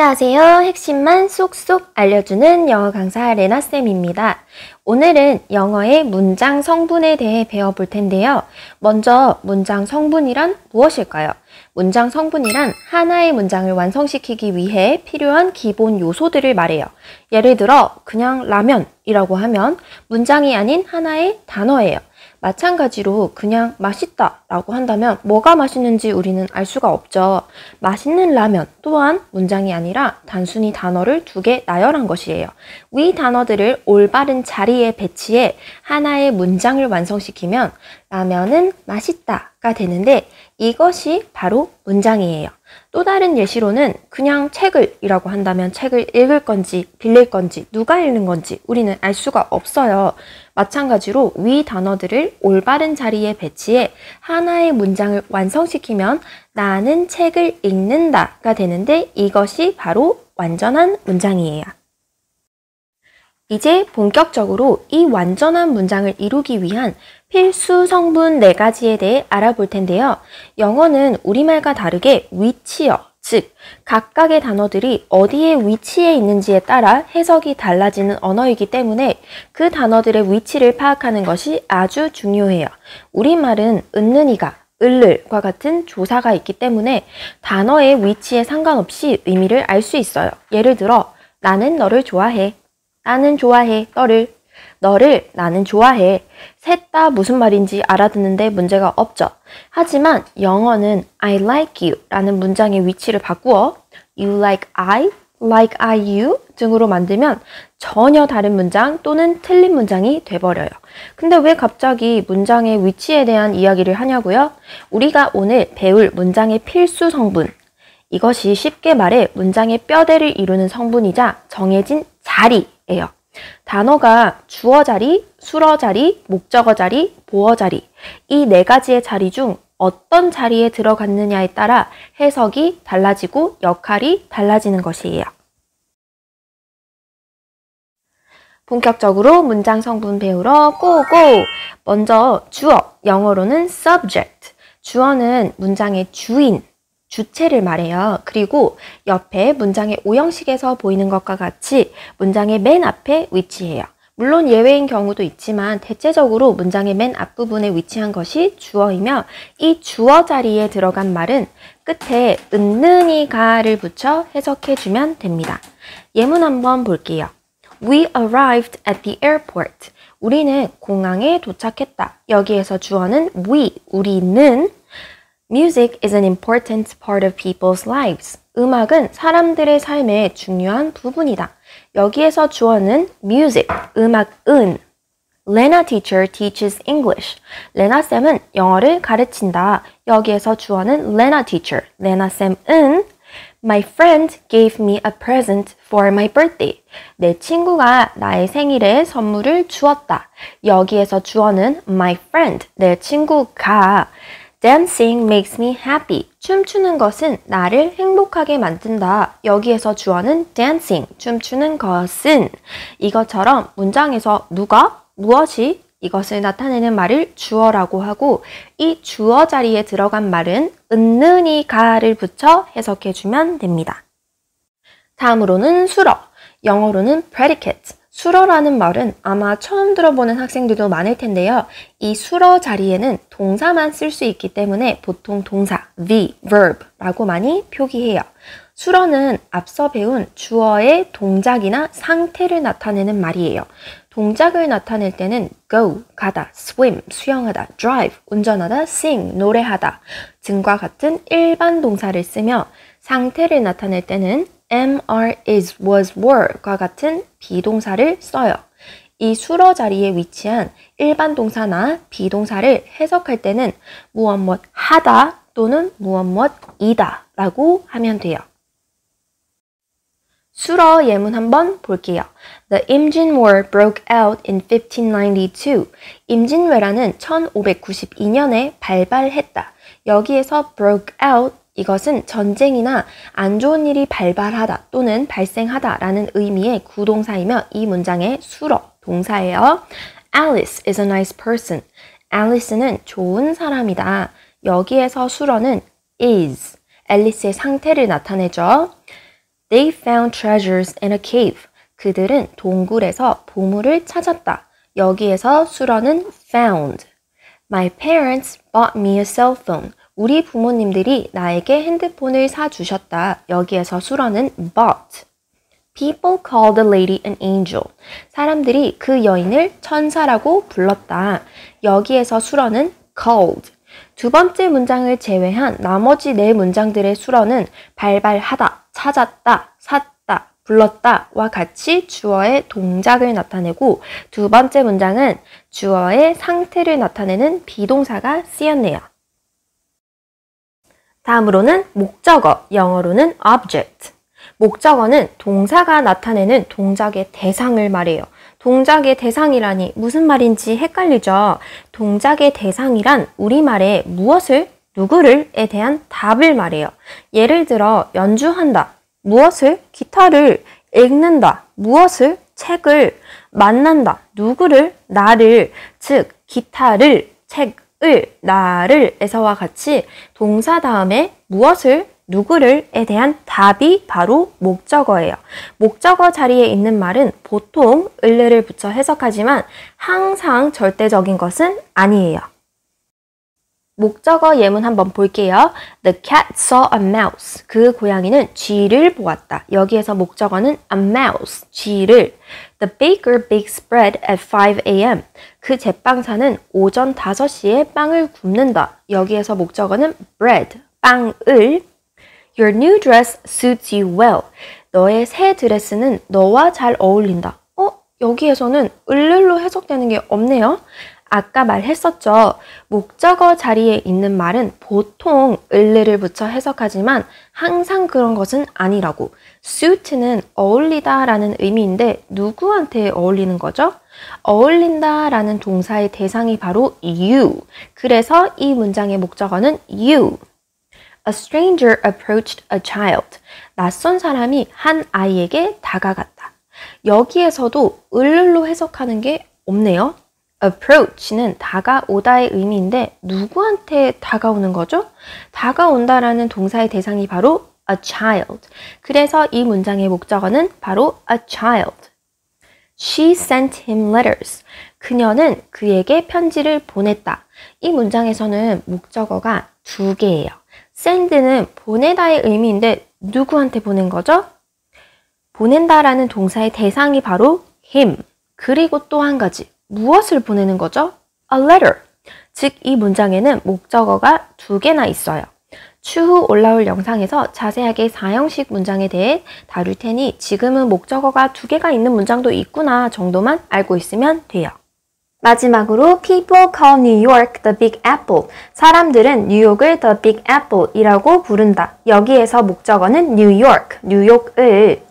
안녕하세요. 핵심만 쏙쏙 알려주는 영어 강사 레나쌤입니다. 오늘은 영어의 문장 성분에 대해 배워볼 텐데요. 먼저 문장 성분이란 무엇일까요? 문장 성분이란 하나의 문장을 완성시키기 위해 필요한 기본 요소들을 말해요. 예를 들어 그냥 라면이라고 하면 문장이 아닌 하나의 단어예요. 마찬가지로 그냥 맛있다 라고 한다면 뭐가 맛있는지 우리는 알 수가 없죠. 맛있는 라면 또한 문장이 아니라 단순히 단어를 두 개 나열한 것이에요. 위 단어들을 올바른 자리에 배치해 하나의 문장을 완성시키면 라면은 맛있다가 되는데 이것이 바로 문장이에요. 또 다른 예시로는 그냥 책을 이라고 한다면 책을 읽을 건지 빌릴 건지 누가 읽는 건지 우리는 알 수가 없어요. 마찬가지로 위 단어들을 올바른 자리에 배치해 하나의 문장을 완성시키면 나는 책을 읽는다가 되는데 이것이 바로 완전한 문장이에요. 이제 본격적으로 이 완전한 문장을 이루기 위한 필수 성분 4가지에 대해 알아볼 텐데요. 영어는 우리말과 다르게 위치어, 즉 각각의 단어들이 어디에 위치해 있는지에 따라 해석이 달라지는 언어이기 때문에 그 단어들의 위치를 파악하는 것이 아주 중요해요. 우리말은 은는이가, 을를과 같은 조사가 있기 때문에 단어의 위치에 상관없이 의미를 알 수 있어요. 예를 들어 나는 너를 좋아해. 나는 좋아해, 너를 나는 좋아해. 셋 다 무슨 말인지 알아듣는데 문제가 없죠. 하지만 영어는 I like you 라는 문장의 위치를 바꾸어 you like I you 등으로 만들면 전혀 다른 문장 또는 틀린 문장이 돼버려요. 근데 왜 갑자기 문장의 위치에 대한 이야기를 하냐고요? 우리가 오늘 배울 문장의 필수 성분, 이것이 쉽게 말해 문장의 뼈대를 이루는 성분이자 정해진 자리예요. 단어가 주어 자리, 수러 자리, 목적어 자리, 보어 자리 이 4가지의 자리 중 어떤 자리에 들어갔느냐에 따라 해석이 달라지고 역할이 달라지는 것이에요. 본격적으로 문장 성분 배우러 고고! 먼저 주어, 영어로는 subject. 주어는 문장의 주인, 주체를 말해요. 그리고 옆에 문장의 오형식에서 보이는 것과 같이 문장의 맨 앞에 위치해요. 물론 예외인 경우도 있지만 대체적으로 문장의 맨 앞부분에 위치한 것이 주어이며 이 주어 자리에 들어간 말은 끝에 은는이가를 붙여 해석해주면 됩니다. 예문 한번 볼게요. We arrived at the airport. 우리는 공항에 도착했다. 여기에서 주어는 we, 우리는 Music is an important part of people's lives. 음악은 사람들의 삶의 중요한 부분이다. 여기에서 주어는 music, 음악은. Lena teacher teaches English. 레나 쌤은 영어를 가르친다. 여기에서 주어는 Lena teacher, 레나 쌤은. My friend gave me a present for my birthday. 내 친구가 나의 생일에 선물을 주었다. 여기에서 주어는 my friend, 내 친구가. Dancing makes me happy. 춤추는 것은 나를 행복하게 만든다. 여기에서 주어는 dancing, 춤추는 것은. 이것처럼 문장에서 누가, 무엇이 이것을 나타내는 말을 주어라고 하고 이 주어 자리에 들어간 말은 은는이가를 붙여 해석해주면 됩니다. 다음으로는 수러, 영어로는 predicate. 수러라는 말은 아마 처음 들어보는 학생들도 많을 텐데요. 이 수러 자리에는 동사만 쓸 수 있기 때문에 보통 동사, the, verb라고 많이 표기해요. 수러는 앞서 배운 주어의 동작이나 상태를 나타내는 말이에요. 동작을 나타낼 때는 go, 가다, swim, 수영하다, drive, 운전하다, sing, 노래하다 등과 같은 일반 동사를 쓰며 상태를 나타낼 때는 am, are, is, was, were과 같은 비동사를 써요. 이 수러 자리에 위치한 일반 동사나 비동사를 해석할 때는 무엇 하다 또는 무엇이다 라고 하면 돼요. 수러 예문 한번 볼게요. The Imjin War broke out in 1592. 임진왜란은 1592년에 발발했다. 여기에서 broke out 이것은 전쟁이나 안 좋은 일이 발발하다 또는 발생하다 라는 의미의 구동사이며 이 문장의 수러 동사예요. Alice is a nice person. Alice는 좋은 사람이다. 여기에서 수러는 is, 앨리스의 상태를 나타내죠. They found treasures in a cave. 그들은 동굴에서 보물을 찾았다. 여기에서 수러는 found. My parents bought me a cell phone. 우리 부모님들이 나에게 핸드폰을 사주셨다. 여기에서 수러는 bought. People called the lady an angel. 사람들이 그 여인을 천사라고 불렀다. 여기에서 수러는 called. 두 번째 문장을 제외한 나머지 네 문장들의 수러는 발발하다, 찾았다, 샀다, 불렀다와 같이 주어의 동작을 나타내고 두 번째 문장은 주어의 상태를 나타내는 비동사가 쓰였네요. 다음으로는 목적어, 영어로는 object. 목적어는 동사가 나타내는 동작의 대상을 말해요. 동작의 대상이라니 무슨 말인지 헷갈리죠? 동작의 대상이란 우리말에 무엇을, 누구를에 대한 답을 말해요. 예를 들어 연주한다, 무엇을, 기타를, 읽는다, 무엇을, 책을, 만난다, 누구를, 나를, 즉 기타를, 책을, 나를 에서와 같이 동사 다음에 무엇을, 누구를에 대한 답이 바로 목적어예요. 목적어 자리에 있는 말은 보통 을를 붙여 해석하지만 항상 절대적인 것은 아니에요. 목적어 예문 한번 볼게요. The cat saw a mouse. 그 고양이는 쥐를 보았다. 여기에서 목적어는 a mouse, 쥐를. The baker bakes bread at 5 a.m. 그 제빵사는 오전 5시에 빵을 굽는다. 여기에서 목적어는 bread, 빵을. Your new dress suits you well. 너의 새 드레스는 너와 잘 어울린다. 여기에서는 을로 해석되는 게 없네요. 아까 말했었죠. 목적어 자리에 있는 말은 보통 을을 붙여 해석하지만 항상 그런 것은 아니라고. suit는 어울리다 라는 의미인데 누구한테 어울리는 거죠? 어울린다 라는 동사의 대상이 바로 you. 그래서 이 문장의 목적어는 you. A stranger approached a child. 낯선 사람이 한 아이에게 다가갔다. 여기에서도 을로 해석하는 게 없네요. approach는 다가오다의 의미인데 누구한테 다가오는 거죠? 다가온다라는 동사의 대상이 바로 a child. 그래서 이 문장의 목적어는 바로 a child. She sent him letters. 그녀는 그에게 편지를 보냈다. 이 문장에서는 목적어가 두 개예요. send는 보내다의 의미인데 누구한테 보낸 거죠? 보낸다라는 동사의 대상이 바로 him. 그리고 또 한 가지. 무엇을 보내는 거죠? A letter. 즉, 이 문장에는 목적어가 두 개나 있어요. 추후 올라올 영상에서 자세하게 사형식 문장에 대해 다룰 테니 지금은 목적어가 두 개가 있는 문장도 있구나 정도만 알고 있으면 돼요. 마지막으로 People call New York the Big Apple. 사람들은 뉴욕을 the Big Apple 이라고 부른다. 여기에서 목적어는 New York, 뉴욕을.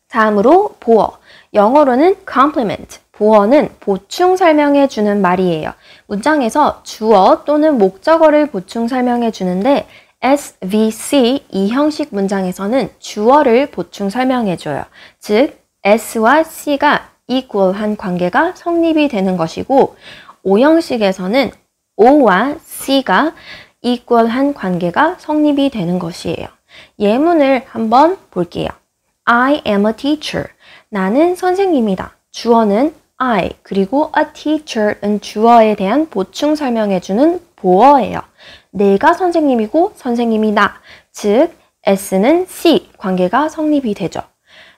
다음으로 보어. 영어로는 compliment. 보어는 보충 설명해 주는 말이에요. 문장에서 주어 또는 목적어를 보충 설명해 주는데 SVC 이 형식 문장에서는 주어를 보충 설명해 줘요. 즉 S와 C가 equal한 관계가 성립이 되는 것이고 O형식에서는 O와 C가 equal한 관계가 성립이 되는 것이에요. 예문을 한번 볼게요. I am a teacher. 나는 선생님이다. 주어는 I 그리고 a teacher은 주어에 대한 보충 설명해주는 보어예요. 내가 선생님이고 선생님이 나. 즉 S는 C 관계가 성립이 되죠.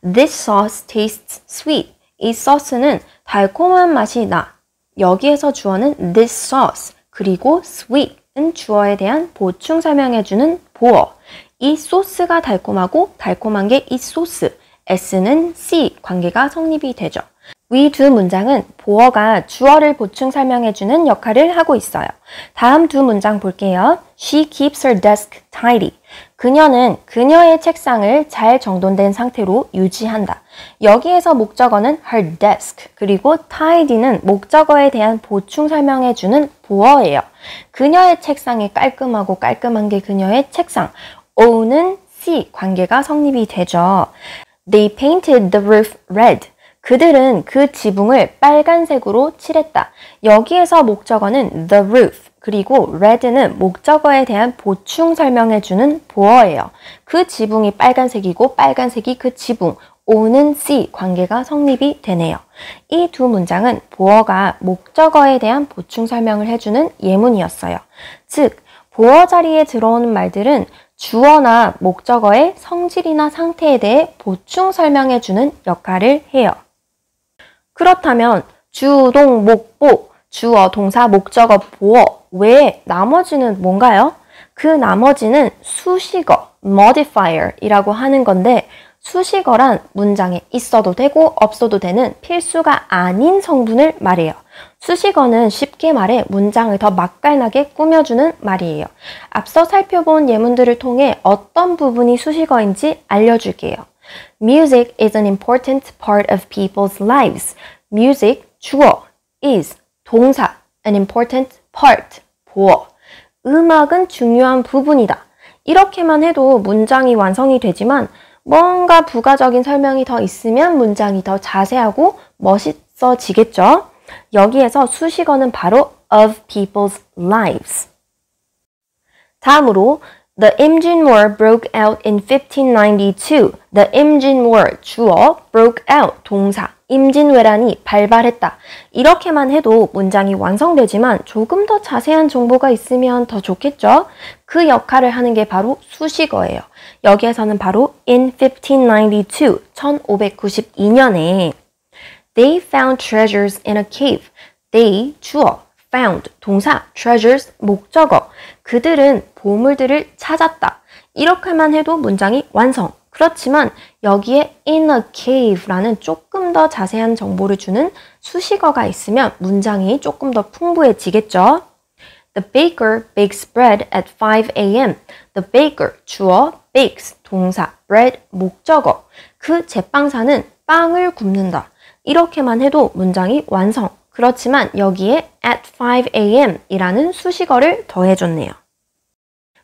This sauce tastes sweet. 이 소스는 달콤한 맛이 나. 여기에서 주어는 this sauce 그리고 sweet은 주어에 대한 보충 설명해주는 보어. 이 소스가 달콤하고 달콤한 게 이 소스. S는 C 관계가 성립이 되죠. 위 두 문장은 보어가 주어를 보충 설명해주는 역할을 하고 있어요. 다음 두 문장 볼게요. She keeps her desk tidy. 그녀는 그녀의 책상을 잘 정돈된 상태로 유지한다. 여기에서 목적어는 her desk 그리고 tidy는 목적어에 대한 보충 설명해주는 보어예요. 그녀의 책상이 깔끔하고 깔끔한 게 그녀의 책상. O는 C 관계가 성립이 되죠. They painted the roof red. 그들은 그 지붕을 빨간색으로 칠했다. 여기에서 목적어는 the roof 그리고 red는 목적어에 대한 보충 설명해주는 보어예요. 그 지붕이 빨간색이고 빨간색이 그 지붕, O는 C 관계가 성립이 되네요. 이 두 문장은 보어가 목적어에 대한 보충 설명을 해주는 예문이었어요. 즉, 보어 자리에 들어오는 말들은 주어나 목적어의 성질이나 상태에 대해 보충 설명해주는 역할을 해요. 그렇다면 주동, 목, 보, 주어, 동사, 목적어, 보어 외에 나머지는 뭔가요? 그 나머지는 수식어, modifier이라고 하는 건데 수식어란 문장에 있어도 되고 없어도 되는 필수가 아닌 성분을 말해요. 수식어는 쉽게 말해 문장을 더 맛깔나게 꾸며주는 말이에요. 앞서 살펴본 예문들을 통해 어떤 부분이 수식어인지 알려줄게요. Music is an important part of people's lives. Music, 주어, is, 동사, an important part, 보어. 음악은 중요한 부분이다. 이렇게만 해도 문장이 완성이 되지만 뭔가 부가적인 설명이 더 있으면 문장이 더 자세하고 멋있어지겠죠? 여기에서 수식어는 바로 of people's lives. 다음으로 The Imjin War broke out in 1592. The Imjin War, 주어, broke out, 동사, 임진왜란이 발발했다. 이렇게만 해도 문장이 완성되지만 조금 더 자세한 정보가 있으면 더 좋겠죠? 그 역할을 하는 게 바로 수식어예요. 여기에서는 바로 in 1592, 1592년에 They found treasures in a cave. They, 주어, found, 동사, treasures, 목적어. 그들은 보물들을 찾았다. 이렇게만 해도 문장이 완성. 그렇지만 여기에 in a cave라는 조금 더 자세한 정보를 주는 수식어가 있으면 문장이 조금 더 풍부해지겠죠. The baker bakes bread at 5 a.m. The baker, 주어, bakes, 동사, bread, 목적어. 그 제빵사는 빵을 굽는다. 이렇게만 해도 문장이 완성. 그렇지만 여기에 at 5 a.m. 이라는 수식어를 더해줬네요.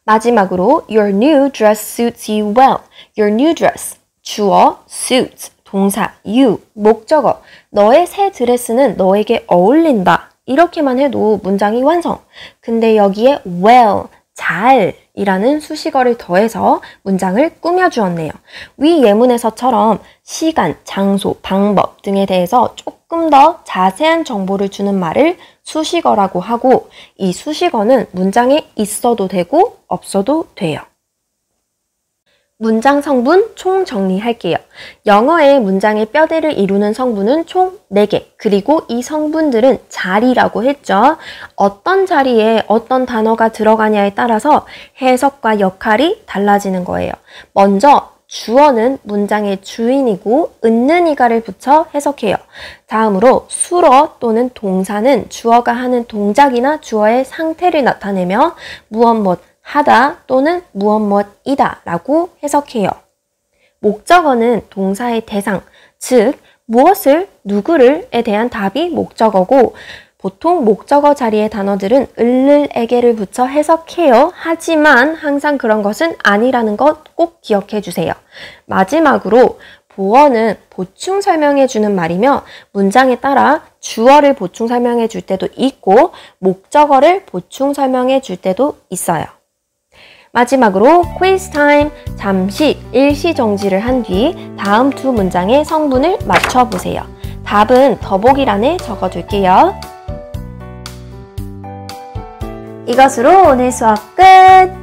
마지막으로 Your new dress suits you well. Your new dress, 주어, suits, 동사, you, 목적어. 너의 새 드레스는 너에게 어울린다. 이렇게만 해도 문장이 완성. 근데 여기에 well, 잘 이라는 수식어를 더해서 문장을 꾸며주었네요. 위 예문에서처럼 시간, 장소, 방법 등에 대해서 조금 더 자세한 정보를 주는 말을 수식어라고 하고 이 수식어는 문장에 있어도 되고 없어도 돼요. 문장 성분 총 정리할게요. 영어의 문장의 뼈대를 이루는 성분은 총 4개. 그리고 이 성분들은 자리라고 했죠. 어떤 자리에 어떤 단어가 들어가냐에 따라서 해석과 역할이 달라지는 거예요. 먼저 주어는 문장의 주인이고 있는 이가를 붙여 해석해요. 다음으로 수어 또는 동사는 주어가 하는 동작이나 주어의 상태를 나타내며 무엇 하다 또는 무엇이다 라고 해석해요. 목적어는 동사의 대상, 즉 무엇을, 누구를에 대한 답이 목적어고 보통 목적어 자리의 단어들은 을에게를 붙여 해석해요. 하지만 항상 그런 것은 아니라는 것 꼭 기억해 주세요. 마지막으로 보어는 보충 설명해 주는 말이며 문장에 따라 주어를 보충 설명해 줄 때도 있고 목적어를 보충 설명해 줄 때도 있어요. 마지막으로 quiz time! 잠시 일시 정지를 한 뒤 다음 두 문장의 성분을 맞춰보세요. 답은 더보기란에 적어둘게요. 이것으로 오늘 수업 끝!